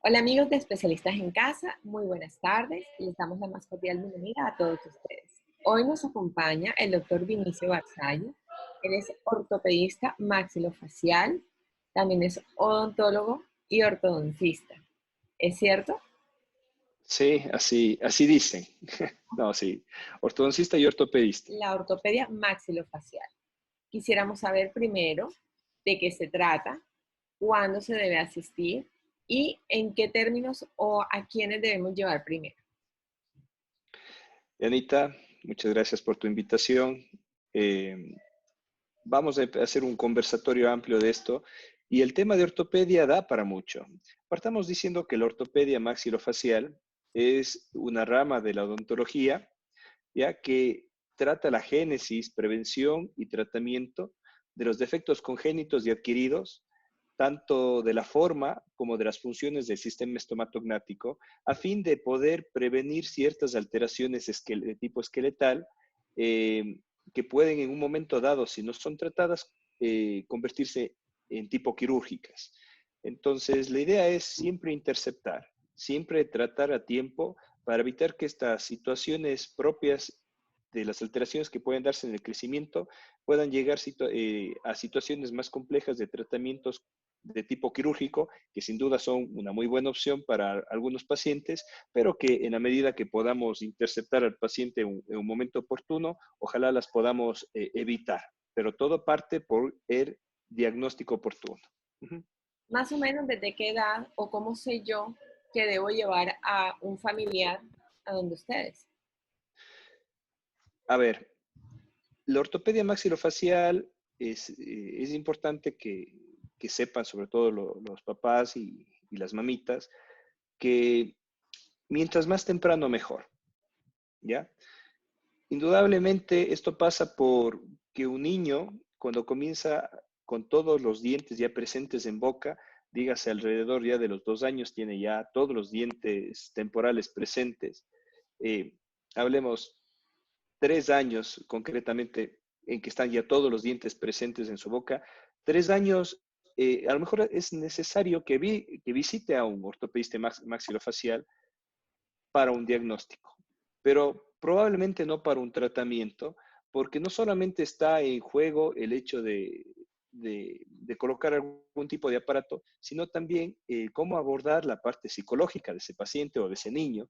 Hola amigos de Especialistas en Casa, muy buenas tardes. Les damos la más cordial bienvenida a todos ustedes. Hoy nos acompaña el doctor Vinicio Barzallo. Él es ortopedista maxilofacial, también es odontólogo y ortodoncista. ¿Es cierto? Sí, así dicen. No, sí. Ortodoncista y ortopedista. La ortopedia maxilofacial. Quisiéramos saber primero de qué se trata, cuándo se debe asistir y en qué términos o a quiénes debemos llevar primero. Anita, muchas gracias por tu invitación. Eh, Vamos a hacer un conversatorio amplio de esto y el tema de ortopedia da para mucho. Partamos diciendo que la ortopedia maxilofacial es una rama de la odontología, ya que trata la génesis, prevención y tratamiento de los defectos congénitos y adquiridos, tanto de la forma como de las funciones del sistema estomatognático, a fin de poder prevenir ciertas alteraciones de tipo esqueletal eh, que pueden en un momento dado, si no son tratadas, convertirse en tipo quirúrgicas. Entonces, la idea es siempre interceptar, siempre tratar a tiempo para evitar que estas situaciones propias de las alteraciones que pueden darse en el crecimiento puedan llegar a situaciones más complejas de tratamientos de tipo quirúrgico, que sin duda son una muy buena opción para algunos pacientes, pero que en la medida que podamos interceptar al paciente en un momento oportuno, ojalá las podamos evitar. Pero todo parte por el diagnóstico oportuno. Uh-huh. Más o menos desde qué edad o cómo sé yo que debo llevar a un familiar a donde ustedes. A ver, la ortopedia maxilofacial es importante que sepan, sobre todo los papás y las mamitas, que mientras más temprano mejor, ¿ya? Indudablemente esto pasa por que un niño, cuando comienza con todos los dientes ya presentes en boca, dígase alrededor ya de los 2 años, tiene ya todos los dientes temporales presentes. Eh, Hablemos 3 años concretamente en que están ya todos los dientes presentes en su boca. 3 años, a lo mejor es necesario que visite a un ortopedista maxilofacial para un diagnóstico, pero probablemente no para un tratamiento, porque no solamente está en juego el hecho de colocar algún tipo de aparato, sino también cómo abordar la parte psicológica de ese paciente o de ese niño.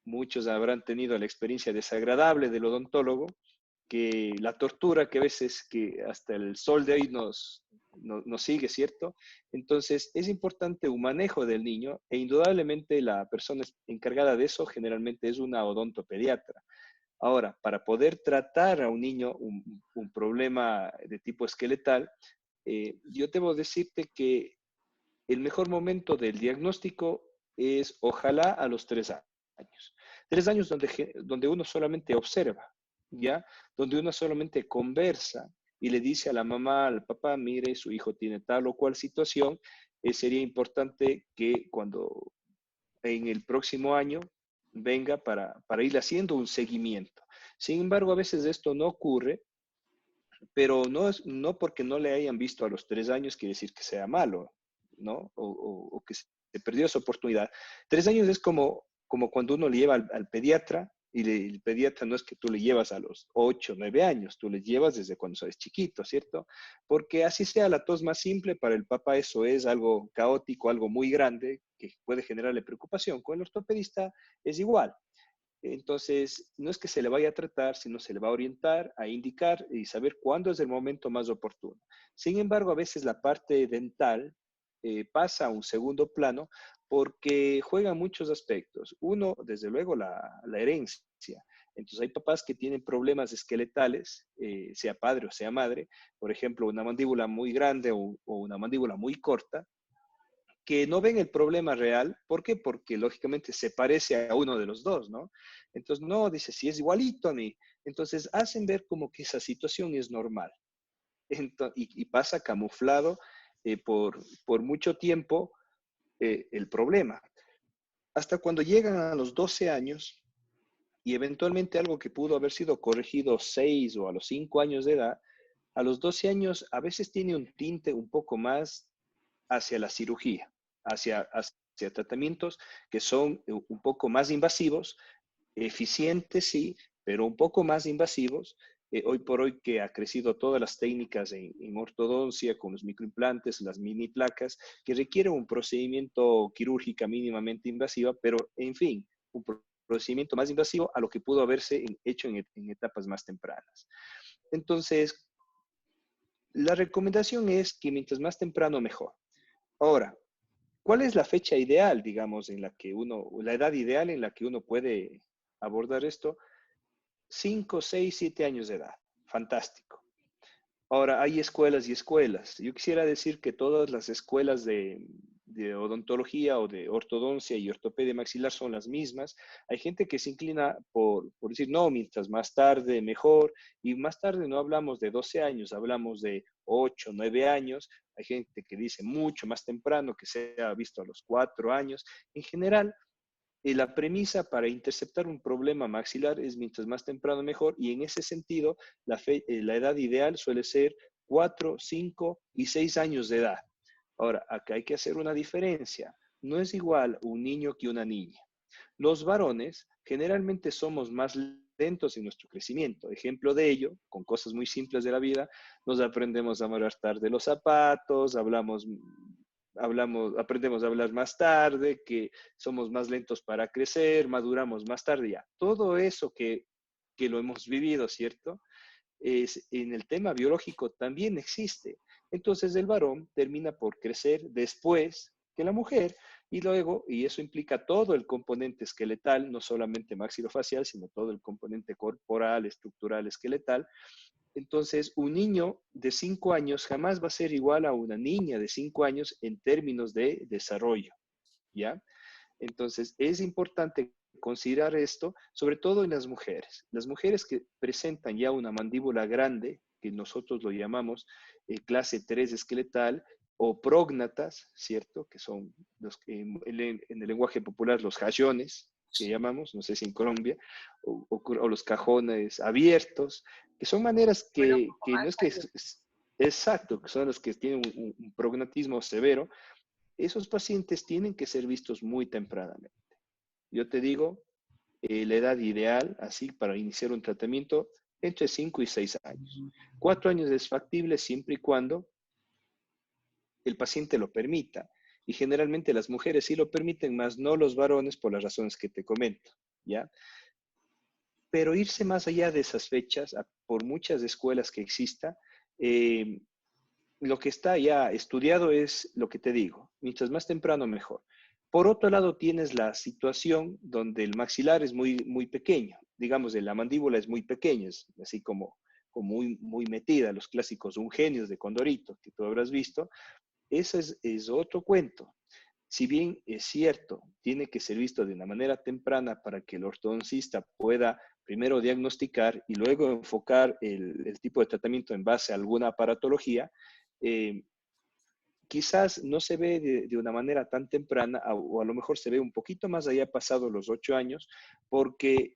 Muchos habrán tenido la experiencia desagradable del odontólogo, que la tortura que a veces que hasta el sol de hoy nos sigue, ¿cierto? Entonces es importante un manejo del niño e indudablemente la persona encargada de eso generalmente es una odontopediatra. Ahora, para poder tratar a un niño un problema de tipo esqueletal, yo debo decirte que el mejor momento del diagnóstico es ojalá a los 3 años. 3 años donde uno solamente observa, ¿ya? Donde uno solamente conversa y le dice a la mamá, al papá, mire, su hijo tiene tal o cual situación, sería importante que cuando en el próximo año venga para ir haciendo un seguimiento. Sin embargo, a veces esto no ocurre, pero no porque no le hayan visto a los 3 años quiere decir que sea malo, ¿no? O que se perdió esa oportunidad. 3 años es como cuando uno le lleva al pediatra y el pediatra no es que tú le llevas a los 8, 9 años, tú le llevas desde cuando eres chiquito, ¿cierto? Porque así sea la tos más simple, para el papá eso es algo caótico, algo muy grande que puede generarle preocupación. Con el ortopedista es igual. Entonces, no es que se le vaya a tratar, sino se le va a orientar, a indicar y saber cuándo es el momento más oportuno. Sin embargo, a veces la parte dental pasa a un segundo plano porque juega muchos aspectos. Uno, desde luego, la herencia. Entonces, hay papás que tienen problemas esqueletales, sea padre o sea madre, por ejemplo, una mandíbula muy grande o una mandíbula muy corta, que no ven el problema real. ¿Por qué? Porque lógicamente se parece a uno de los dos, ¿no? Entonces, no, dice, si es igualito a mí. Entonces, hacen ver como que esa situación es normal. Y pasa camuflado por mucho tiempo el problema. Hasta cuando llegan a los 12 años y eventualmente algo que pudo haber sido corregido 6 o a los 5 años de edad, a los 12 años a veces tiene un tinte un poco más hacia la cirugía, hacia hacia tratamientos que son un poco más invasivos, eficientes sí, pero un poco más invasivos. Hoy por hoy que ha crecido todas las técnicas en ortodoncia con los microimplantes, las mini placas, que requieren un procedimiento quirúrgico mínimamente invasivo, pero en fin, un procedimiento más invasivo a lo que pudo haberse hecho en etapas más tempranas. Entonces, la recomendación es que mientras más temprano, mejor. Ahora, ¿cuál es la fecha ideal, digamos, en la que la edad ideal en la que uno puede abordar esto? 5, 6, 7 años de edad. Fantástico. Ahora, hay escuelas y escuelas. Yo quisiera decir que todas las escuelas de odontología o de ortodoncia y ortopedia maxilar son las mismas. Hay gente que se inclina por decir, no, mientras más tarde, mejor. Y más tarde no hablamos de 12 años, hablamos de 8, 9 años. Hay gente que dice mucho más temprano, que se ha visto a los 4 años. En general, la premisa para interceptar un problema maxilar es mientras más temprano mejor, y en ese sentido la edad ideal suele ser 4, 5 y 6 años de edad. Ahora, acá hay que hacer una diferencia. No es igual un niño que una niña. Los varones generalmente somos más lentos en nuestro crecimiento. Ejemplo de ello, con cosas muy simples de la vida, nos aprendemos a amarrar tarde los zapatos, aprendemos a hablar más tarde, que somos más lentos para crecer, maduramos más tarde ya. Todo eso que lo hemos vivido, ¿cierto? En el tema biológico también existe. Entonces el varón termina por crecer después que la mujer y luego, y eso implica todo el componente esqueletal, no solamente maxilofacial, sino todo el componente corporal, estructural, esqueletal. Entonces, un niño de 5 años jamás va a ser igual a una niña de 5 años en términos de desarrollo, ¿ya? Entonces, es importante considerar esto, sobre todo en las mujeres. Las mujeres que presentan ya una mandíbula grande, que nosotros lo llamamos clase 3 esqueletal, o prógnatas, ¿cierto? Que son los que en el lenguaje popular los jayones, que llamamos, no sé si en Colombia, o los cajones abiertos, que son maneras Bueno, un que, poco que no más es que exacto, que son los que tienen un prognatismo severo. Esos pacientes tienen que ser vistos muy tempranamente. Yo te digo, la edad ideal, así, para iniciar un tratamiento, entre 5 y 6 años. 4 años es factible siempre y cuando el paciente lo permita. Y generalmente las mujeres sí lo permiten, más no los varones por las razones que te comento, ¿ya? Pero irse más allá de esas fechas, por muchas escuelas que exista, eh, lo que está ya estudiado es lo que te digo, mientras más temprano mejor. Por otro lado, tienes la situación donde el maxilar es muy, muy pequeño, digamos, la mandíbula es muy pequeña, es así como muy, muy metida, los clásicos ungenios de Condorito, que tú habrás visto. Ese es otro cuento. Si bien es cierto, tiene que ser visto de una manera temprana para que el ortodoncista pueda primero diagnosticar y luego enfocar el tipo de tratamiento en base a alguna aparatología, eh, quizás no se ve de una manera tan temprana, o a lo mejor se ve un poquito más allá pasado los 8 años, porque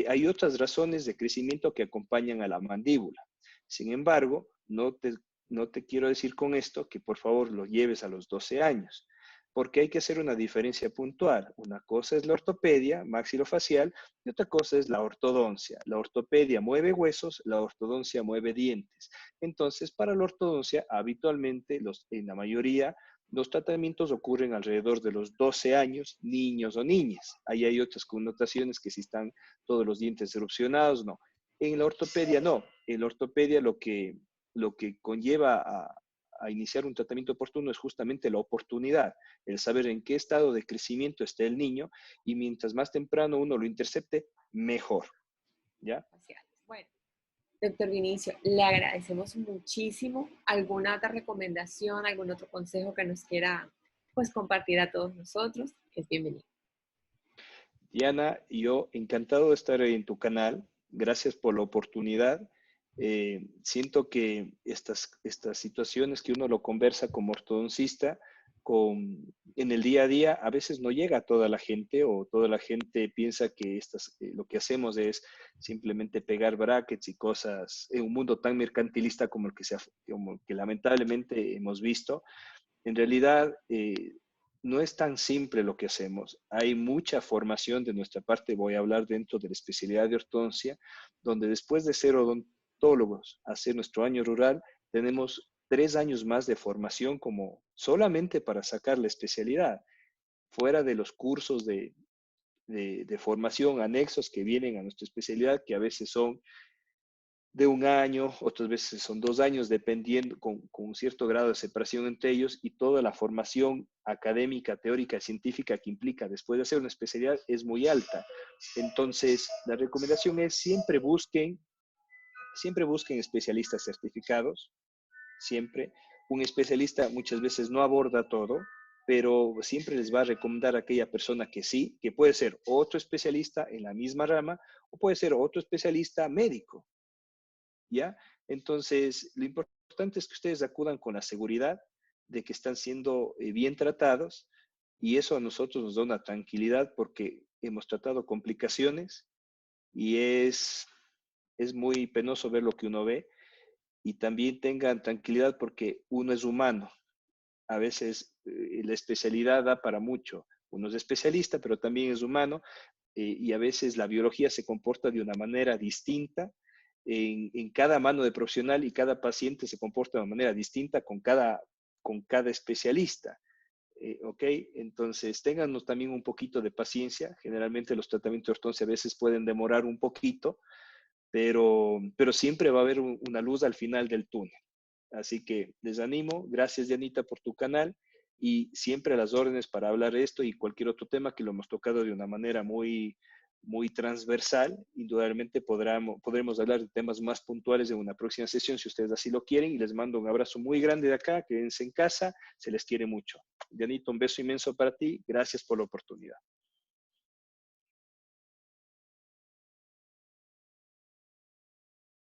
hay otras razones de crecimiento que acompañan a la mandíbula. Sin embargo, no te quiero decir con esto que por favor lo lleves a los 12 años, porque hay que hacer una diferencia puntual. Una cosa es la ortopedia maxilofacial y otra cosa es la ortodoncia. La ortopedia mueve huesos, la ortodoncia mueve dientes. Entonces, para la ortodoncia, habitualmente, en la mayoría, los tratamientos ocurren alrededor de los 12 años, niños o niñas. Ahí hay otras connotaciones que si están todos los dientes erupcionados, no. En la ortopedia no. En la ortopedia lo que conlleva a iniciar un tratamiento oportuno es justamente la oportunidad, el saber en qué estado de crecimiento está el niño y mientras más temprano uno lo intercepte, mejor. ¿Ya? faciales. Bueno, doctor Vinicio, le agradecemos muchísimo. ¿Alguna otra recomendación, algún otro consejo que nos quiera pues compartir a todos nosotros? Es bienvenido. Diana, yo encantado de estar en tu canal. Gracias por la oportunidad. Siento que estas situaciones que uno lo conversa como ortodoncista, en el día a día, a veces no llega a toda la gente o toda la gente piensa que lo que hacemos es simplemente pegar brackets y cosas en un mundo tan mercantilista como el que lamentablemente hemos visto. En realidad, no es tan simple lo que hacemos. Hay mucha formación de nuestra parte, voy a hablar dentro de la especialidad de ortodoncia, donde después de ser odontólogos, hacer nuestro año rural, tenemos 3 años más de formación como solamente para sacar la especialidad, fuera de los cursos de formación anexos que vienen a nuestra especialidad, que a veces son de 1 año, otras veces son 2 años, dependiendo, con un cierto grado de separación entre ellos, y toda la formación académica, teórica, científica que implica después de hacer una especialidad es muy alta. Entonces, la recomendación es siempre busquen especialistas certificados, siempre. Un especialista muchas veces no aborda todo, pero siempre les va a recomendar a aquella persona que sí, que puede ser otro especialista en la misma rama o puede ser otro especialista médico. ¿Ya? Entonces, lo importante es que ustedes acudan con la seguridad de que están siendo bien tratados y eso a nosotros nos da una tranquilidad porque hemos tratado complicaciones y es muy penoso ver lo que uno ve y también tengan tranquilidad porque uno es humano. A veces la especialidad da para mucho. Uno es especialista, pero también es humano y a veces la biología se comporta de una manera distinta en cada mano de profesional y cada paciente se comporta de una manera distinta con cada especialista. ¿Ok? Entonces, ténganos también un poquito de paciencia. Generalmente los tratamientos de ortodoncia a veces pueden demorar un poquito, pero siempre va a haber una luz al final del túnel. Así que les animo. Gracias, Dianita, por tu canal y siempre a las órdenes para hablar de esto y cualquier otro tema que lo hemos tocado de una manera muy transversal. Indudablemente podremos hablar de temas más puntuales en una próxima sesión si ustedes así lo quieren y les mando un abrazo muy grande de acá. Quédense en casa, se les quiere mucho. Dianita, un beso inmenso para ti. Gracias por la oportunidad.